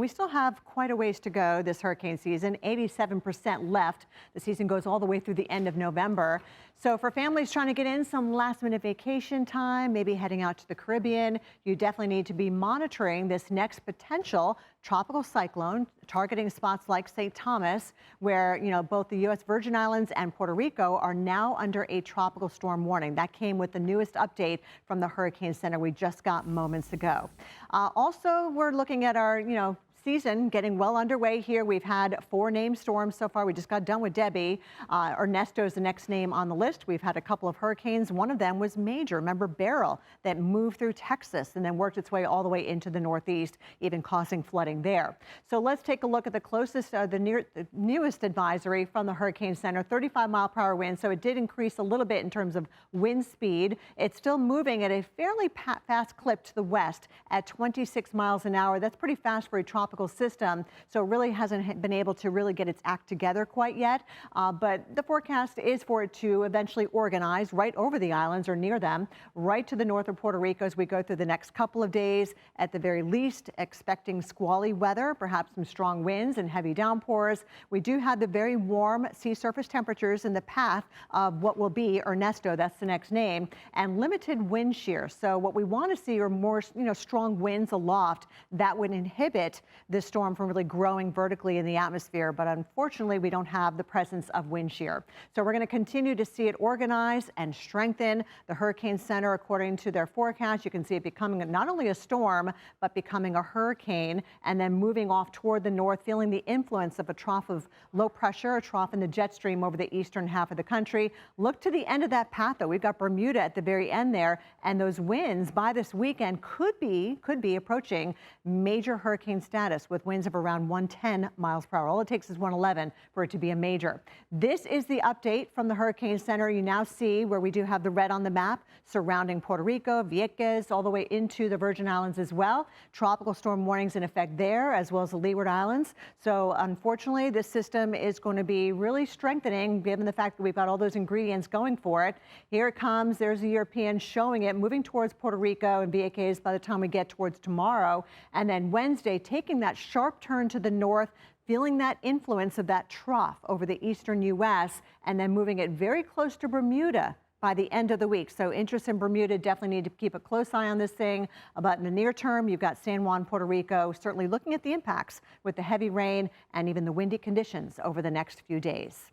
we still have quite a ways to go this hurricane season, 87% left. The season goes all the way through the end of November. So for families trying to get in some last minute vacation time, maybe heading out to the Caribbean, you definitely need to be monitoring this next potential tropical cyclone targeting spots like St. Thomas, where, both the U.S. Virgin Islands and Puerto Rico are now under a tropical storm warning. That came with the newest update from the Hurricane Center we just got moments ago. Also, we're looking at our, season getting well underway here. We've had 4 named storms so far. We just got done with Debbie. Ernesto is the next name on the list. We've had a couple of hurricanes. One of them was major. Remember Beryl, that moved through Texas and then worked its way all the way into the Northeast, even causing flooding there. So let's take a look at the closest, the newest advisory from the Hurricane Center, 35-mile-per-hour wind. So it did increase a little bit in terms of wind speed. It's still moving at a fairly fast clip to the west at 26 miles an hour. That's pretty fast for a tropical system, so it really hasn't been able to really get its act together quite yet. But the forecast is for it to eventually organize right over the islands or near them, right to the north of Puerto Rico as we go through the next couple of days. At the very least, expecting squally weather, perhaps some strong winds and heavy downpours. We do have the very warm sea surface temperatures in the path of what will be Ernesto, that's the next name, and limited wind shear. So what we want to see are more, strong winds aloft that would inhibit this storm from really growing vertically in the atmosphere, but unfortunately we don't have the presence of wind shear. So we're going to continue to see it organize and strengthen. The Hurricane Center, according to their forecast, you can see it becoming not only a storm, but becoming a hurricane and then moving off toward the north, feeling the influence of a trough of low pressure, a trough in the jet stream over the eastern half of the country. Look to the end of that path, though. We've got Bermuda at the very end there, and those winds by this weekend could be approaching major hurricane status with winds of around 110 miles per hour. All it takes is 111 for it to be a major. This is the update from the Hurricane Center. You now see where we do have the red on the map surrounding Puerto Rico, Vieques, all the way into the Virgin Islands as well. Tropical storm warnings in effect there, as well as the Leeward Islands. So unfortunately, this system is going to be really strengthening given the fact that we've got all those ingredients going for it. Here it comes. There's a European showing it, moving towards Puerto Rico and Vieques by the time we get towards tomorrow. And then Wednesday, taking that sharp turn to the north, feeling that influence of that trough over the eastern U.S. and then moving it very close to Bermuda by the end of the week. So interest in Bermuda, definitely need to keep a close eye on this thing. But in the near term, you've got San Juan, Puerto Rico, certainly looking at the impacts with the heavy rain and even the windy conditions over the next few days.